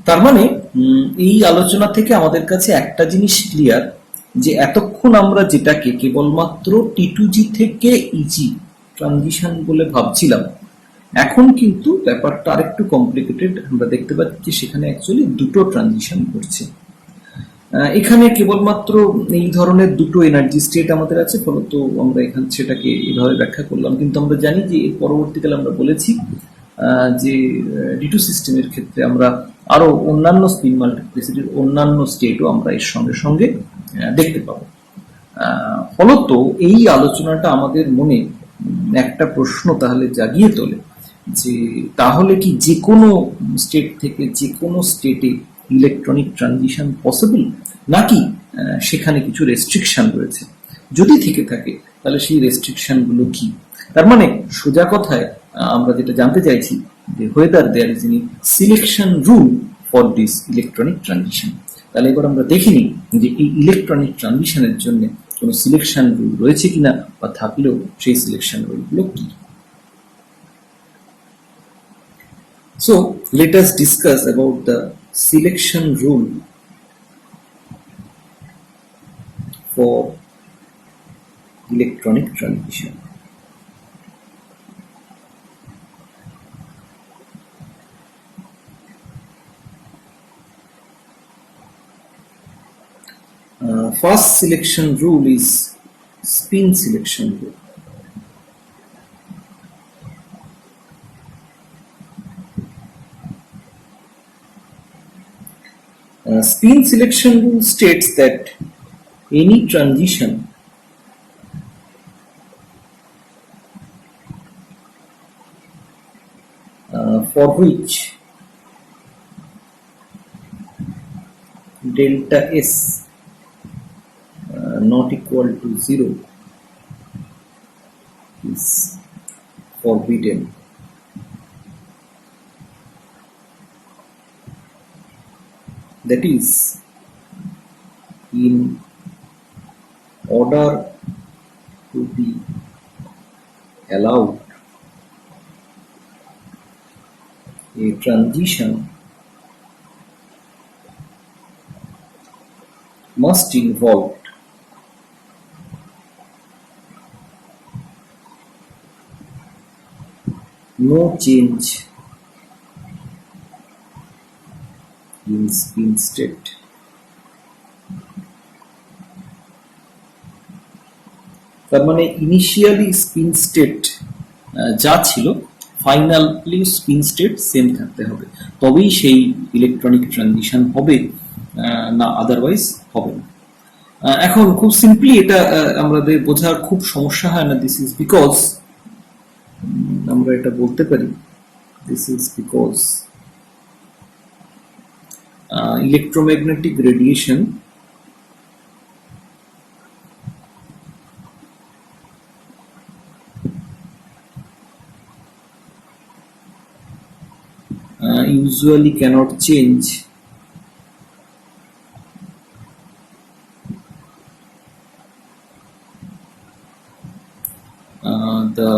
তার মানে এই আলোচনা থেকে আমাদের কাছে একটা জিনিস ক্লিয়ার, যে এতক্ষণ আমরা যেটাকে কেবলমাত্র T2G থেকে ইজি ট্রানজিশন বলে ভাবছিলাম, এখন কিন্তু ব্যাপারটা আরেকটু কমপ্লিকেটেড। আমরা দেখতে পাচ্ছি সেখানে অ্যাকচুয়ালি দুটো ট্রানজিশন ঘটছে। এখানে কেবলমাত্র এই ধরনের দুটো এনার্জি স্টেট আমাদের আছে, ফলত আমরা এখানে সেটাকে এইভাবে ব্যাখ্যা করলাম। কিন্তু আমরা জানি যে এর পরবর্তীকালে আমরা বলেছি যে D2 সিস্টেমের ক্ষেত্রে আমরা আরো অন্যান্য স্পিন মাল্টিপ্লিসিটির অন্যান্য স্টেটও আমরা এর সঙ্গে সঙ্গে দেখতে পাবো। ফলত এই আলোচনাটা আমাদের মনে একটা প্রশ্ন তাহলে জাগিয়ে তোলে, যে তাহলে কি যে কোনো স্টেট থেকে যে কোনো স্টেটে ইলেকট্রনিক ট্রানজিশন পসিবল, নাকি সেখানে কিছু রেস্ট্রিকশন রয়েছে? যদি থেকে থাকে তাহলে সেই রেস্ট্রিকশন গুলো কি? তার মানে সোজা কথায় আমরা যেটা জানতে চাইছি যে whether there is any selection rule for this electronic transition। তাহলে এবার আমরা দেখে নিই যে এই ইলেকট্রনিক ট্রানজিশনের জন্য কোনো সিলেকশন রুল রয়েছে কিনা, বা থাকলেও সেই সিলেকশন রুলগুলো কি। So let us discuss about the selection rule for electronic transition. First selection rule is spin selection rule. Spin selection rule states that any transition for which delta S not equal to 0 is forbidden. That is, in order to be allowed, a transition must involve no change in spin state. তার মানে initially spin state যা ছিল finally spin state same থাকতে হবে, তবেই সেই electronic transition হবে, না আদারওয়াইজ হবে না। এখন খুব সিম্পলি এটা আমাদের বোঝার খুব সমস্যা হয় না। দিস ইজ বিকজ আমরা এটা বলতে পারি, this is because electromagnetic radiation usually cannot change the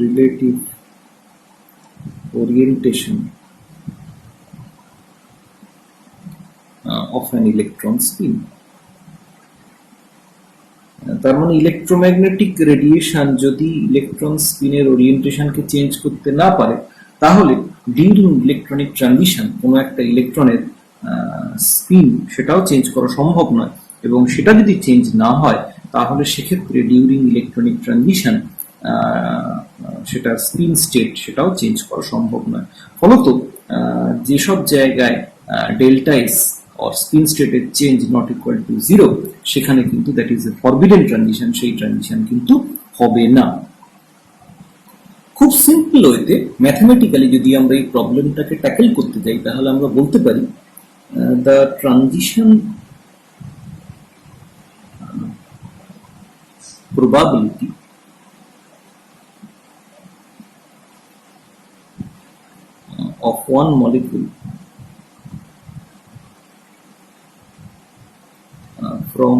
relative orientation of an electron spin. তার মানে ইলেকট্রোম্যাগনেটিক রেডিয়েশন যদি ইলেকট্রন স্পিনের ওরিয়েন্টেশনকে চেঞ্জ করতে না পারে, তাহলে ডিউরিং ইলেকট্রনিক ট্রানজিশন কোনো একটা ইলেকট্রনের স্পিন সেটাও চেঞ্জ করা সম্ভব নয়, এবং সেটা যদি চেঞ্জ না হয় তাহলে সেক্ষেত্রে ডিউরিং ইলেকট্রনিক ট্রানজিশন সেটার স্পিন স্টেট সেটাও চেঞ্জ করা সম্ভব নয়। ফলত যেসব জায়গায় delta S or spin state change not equal to 0, সেখানে কিন্তু that is a forbidden transition, সেই ট্রানজিশন কিন্তু হবে না। খুব সিম্পল ওয়েতে ম্যাথমেটিক্যালি যদি আমরা এই প্রবলেমটাকে ট্যাকেল করতে যাই, তাহলে আমরা বলতে পারি the transition probability of one molecule from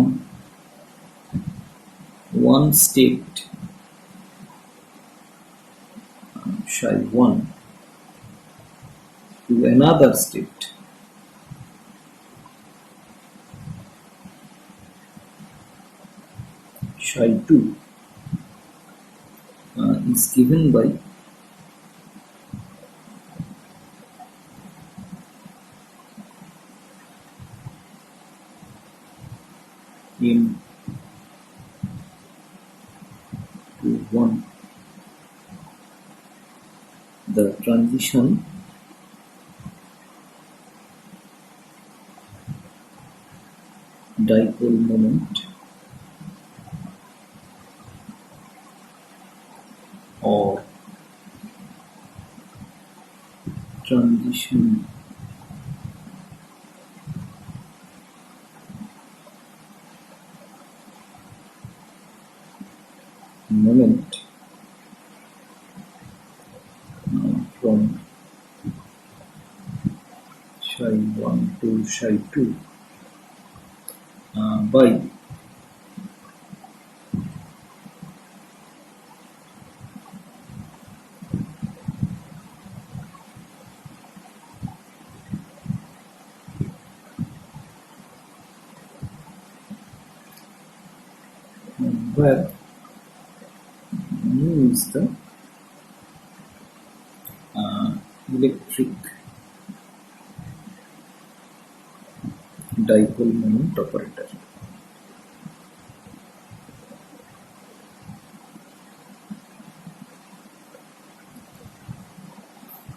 one state psi 1 to another state psi 2 is given by m to 1. The transition dipole moment or transition moment from psi 1 to psi 2 by where mu is the electric dipole moment operator.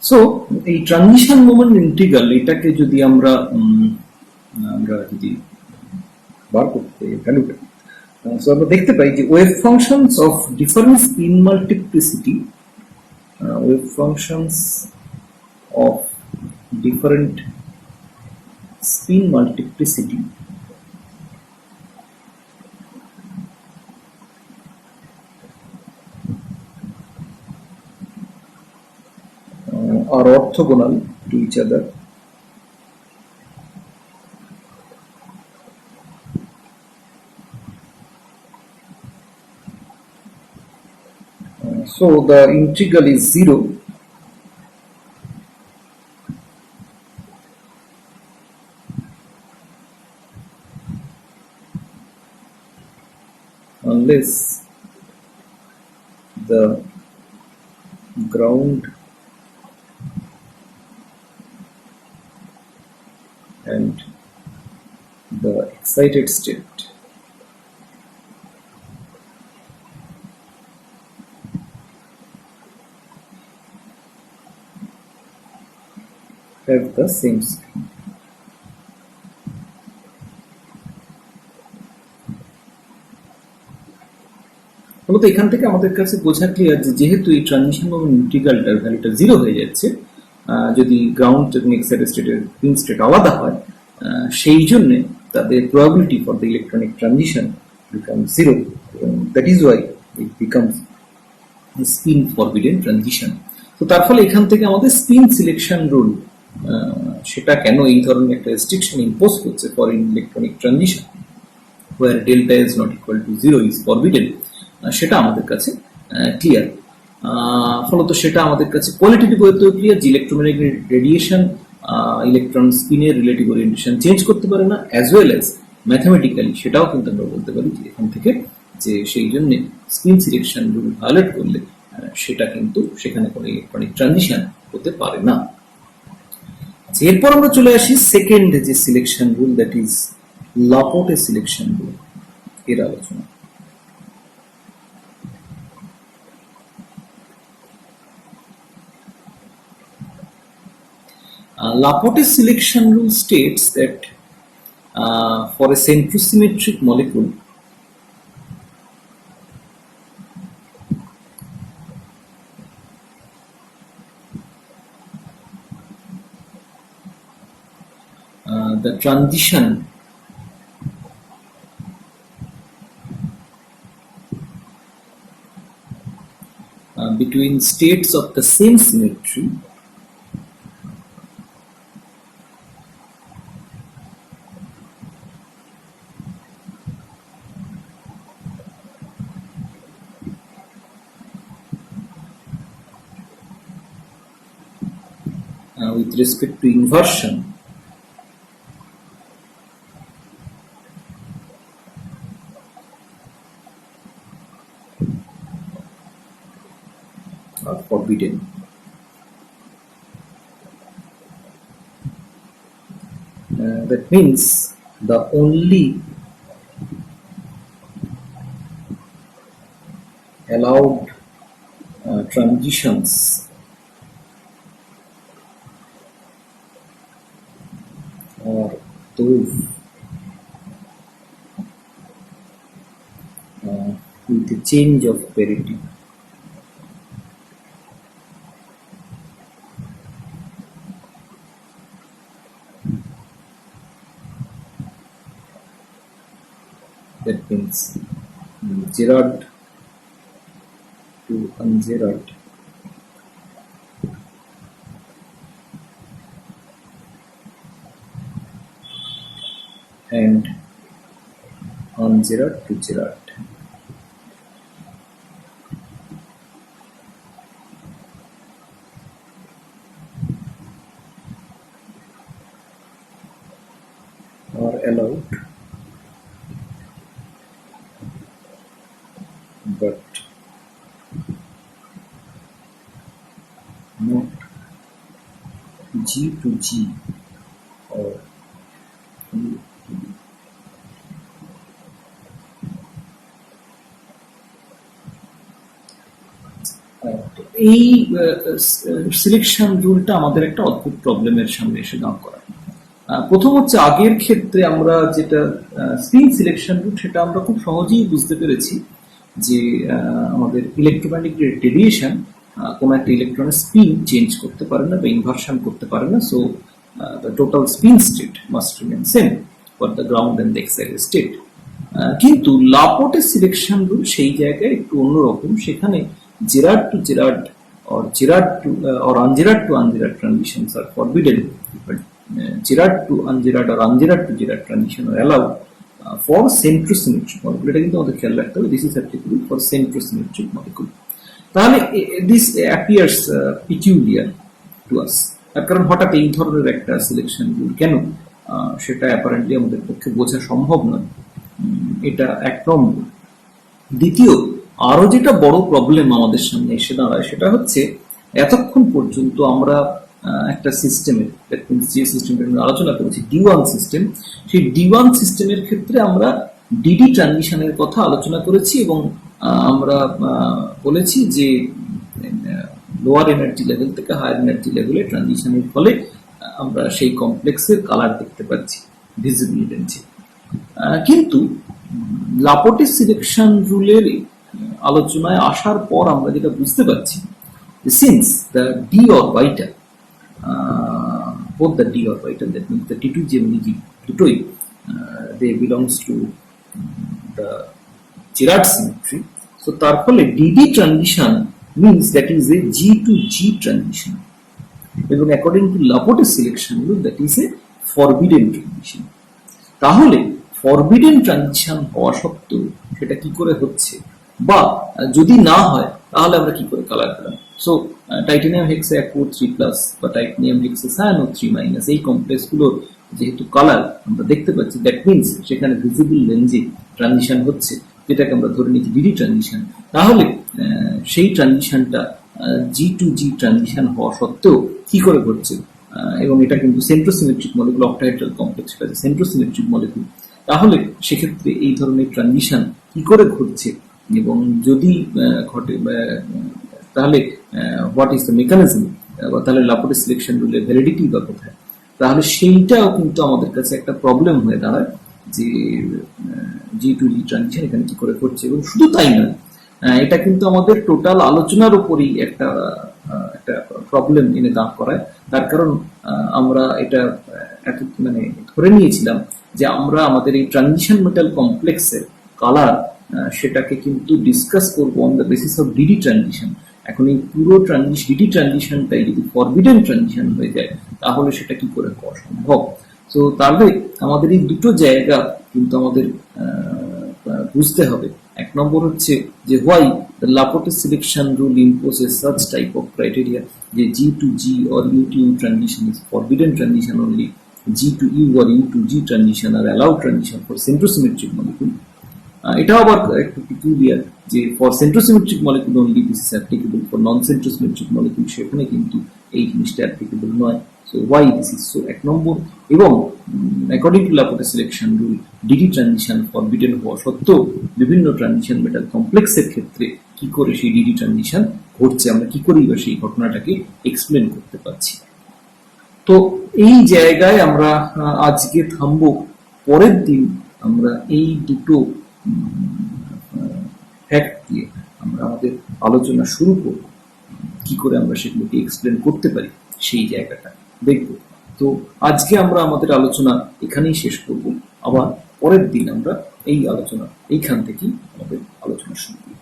So এই transition moment integral এটাকে যদি আমরা যদি বার করতে ভ্যালুটা, so আমরা দেখতে পাই যে wave functions of different spin multiplicity, wave functions of different spin multiplicity are orthogonal to each other. So the integral is 0 unless the ground and the excited state have the same spin. মূলত এখান থেকে আমাদের কাছে বোঝা clear যে যেহেতু এই transition moment ইন্টিগ্রালটার ভ্যালুটা 0 হয়ে যাচ্ছে, যদি গ্রাউন্ড এবং এক্সাইটেড স্টেটের পিন স্টেট আলাদা হয়, সেই জন্য তাদের probability for the electronic transition become zero, that is why it becomes spin forbidden transition. তো তার ফলে এখান থেকে আমাদের স্পিন সিলেকশন রুল, সেটা কেন এই ধরনের একটা রেস্ট্রিকশন ইম্পোজ করছে for electronic transition where delta is not equal to 0 is forbidden, সেটা আমাদের কাছে ক্লিয়ার। ফলত সেটা আমাদের কাছে কোয়ালিটেটিভ ওয়েতেও ক্লিয়ার যে ইলেকট্রোম্যাগনেটিক রেডিয়েশন ইলেকট্রন স্পিনের রিলেটিভ ওরিয়েন্টেশন চেঞ্জ করতে পারে না, অ্যাজ ওয়েল অ্যাজ ম্যাথামেটিক্যালি সেটাও কিন্তু আমরা বলতে পারি যে এখান থেকে যে সেই জন্য স্পিন সিলেকশন রুল ভায়োলেট করলে সেটা কিন্তু সেখানে কোনো ইলেকট্রনিক ট্রানজিশন হতে পারে না। এরপর আমরা চলে আসি সেকেন্ড যে selection rule, that is Laporte selection rule এর আলোচনা। Laporte's selection rule states that for a centrosymmetric molecule, the transition between states of the same symmetry with respect to inversion are forbidden. That means the only allowed transitions are those with a change of parity. That means Girard to un-Girard and un-Girard to Girard. Are allowed, but not G to G or U to U. এই selection রুলটা আমাদের একটা অদ্ভুত প্রবলেমের সামনে এসে দাঁড় করায়। প্রথম হচ্ছে আগের ক্ষেত্রে আমরা যেটা স্পিন সিলেকশন রুল, সেটা আমরা খুব সহজেই বুঝতে পেরেছি যে আমাদের ইলেকট্রোম্যাগনেটিক রেডিয়েশন কোনো একটা ইলেকট্রনের স্পিন চেঞ্জ করতে পারে না বা ইনভার্সন করতে পারে না, so the total spin state must remain same for the ground and the excited state. কিন্তু লাপোর্টের সিলেকশন রুল সেই জায়গায় একটু অন্যরকম। সেখানে Girard to Girard or Girard to or un-Girard to un-Girard transitions are forbidden, but Girard to un-Girard or un-Girard to Girard transition are allowed for centrosymmetric molecule. এটা কিন্তু আমাদের খেয়াল রাখতে হবে, this is applicable for centrosymmetric molecule. তাহলে this appears peculiar to us, তার কারণ হঠাৎ এই ধরনের একটা সিলেকশন রুল কেন, সেটা অ্যাপারেন্টলি আমাদের পক্ষে বোঝা সম্ভব নয়। এটা এক নম্বর। দ্বিতীয়, আরো যেটা বড় প্রবলেম আমাদের সামনে এসে দাঁড়ায় সেটা হচ্ছে এতক্ষণ পর্যন্ত আমরা একটা সিস্টেমের, যে সিস্টেমটা আমরা আলোচনা করেছি D1 সিস্টেম, সেই D1 সিস্টেমের ক্ষেত্রে আমরা ডিডি ট্রানজিশনের কথা আলোচনা করেছি এবং আমরা বলেছি যে লোয়ার এনার্জি লেভেল থেকে হায়ার এনার্জি লেভেলে ট্রানজিশনের ফলে আমরা সেই কমপ্লেক্সের কালার দেখতে পাচ্ছি, ভিজিবল এনার্জি। কিন্তু লাপোর্টের সিলেকশন রুলের আলোচনায় আসার পর আমরা যেটা বুঝতে পারছি, সিন্স দ্য ডি অর বাইটা both the d orbital, that means the d2 g এবং d দুটোই they belongs to the Girard symmetry. So তার ফলে dd transition means that is a g to g transition, এবং according to লাপোর্টের selection rule that is a forbidden transition. তাহলে forbidden transition হওয়া সত্ত্বেও সেটা কি করে হচ্ছে, বা যদি না হয় তাহলে আমরা কি করে কালার পেলাম? সো টাইটানিয়াম হেক্সে FO3+ বা টাইটানিয়াম হেক্সে Cyano3- এই কমপ্লেক্স গুলোর যেহেতু কালার আমরা দেখতে পাচ্ছি, দ্যাট মিনস সেখানে ভিজিবল লেন্সে ট্রানজিশন হচ্ছে, যেটাকে আমরা ধরে নিচ্ছি ডিডি ট্রানজিশন। তাহলে সেই ট্রানজিশনটা জি টু জি ট্রানজিশন হওয়া সত্ত্বেও কি করে ঘটছে, এবং এটা কিন্তু সেন্ট্রোসিমেট্রিক মলিকুল, অক্টাহেড্রাল কমপ্লেক্স, সেটা সেন্ট্রোসিমেট্রিক মলিকুল। তাহলে সেক্ষেত্রে এই ধরনের ট্রানজিশন কি করে ঘটছে, এবং যদি ঘটে তাহলে হোয়াট ইজ দ্য মেকানিজম, বা তাহলে লাপোর্টের সিলেকশন রুলের ভ্যালিডিটি বা কোথায়? তাহলে সেইটাও কিন্তু আমাদের কাছে একটা প্রবলেম হয়ে দাঁড়ায় যে জি টু জি ট্রানজিশন এখানে কি করে ঘটছে। এবং শুধু তাই নয়, এটা কিন্তু আমাদের টোটাল আলোচনার উপরই একটা একটা প্রবলেম এনে দাঁড় করায়। তার কারণ আমরা এটা মানে ধরে নিয়েছিলাম যে আমরা আমাদের এই ট্রানজিশন মেটাল কমপ্লেক্সের কালার সেটাকে কিন্তু ডিসকাস করবো on the basis of DD transition. এখন এই পুরো ডিডি ট্রানজিশনটাই যদি ফরবিডেন ট্রানজিশন হয়ে যায় তাহলে সেটা কি করে হওয়া সম্ভব? তো তাহলে আমাদের এই দুটো জায়গা কিন্তু আমাদের বুঝতে হবে। এক নম্বর হচ্ছে যে হোয়াই দ্য লাপোর্টের selection rule imposes such type of criteria, যে g to g or u to u transition is forbidden transition only, g to u or u to g transition are allowed transition for centrosymmetric molecule. এটাও আবার একটু peculiar যে for centrosymmetric molecule only this is applicable, for non centrosymmetric molecule সেখানে কিন্তু এই জিনিসটা applicable নয়। So why this is so, এক নম্বর। এবং অ্যাকর্ডিং টু লাপোর্টের selection rule d d transition forbidden হওয়া সত্ত্বেও বিভিন্ন ট্রানজিশন মেটাল কমপ্লেক্সের ক্ষেত্রে কি করে সেই ডিডি ট্রানজিশন ঘটছে, আমরা কি করেই বা সেই ঘটনাটাকে এক্সপ্লেন করতে পারছি। তো এই জায়গায় আমরা আজকে থামবো। পরের দিন আমরা এই দুটো ফ্যাক্ট দিয়ে আমরা আমাদের আলোচনা শুরু করব, কি করে আমরা সেগুলোকে এক্সপ্লেন করতে পারি সেই জায়গাটা দেখব। তো আজকে আমরা আমাদের আলোচনা এখানেই শেষ করব, আবার পরের দিন আমরা এই আলোচনা এইখান থেকেই আমাদের আলোচনা শুরু করব।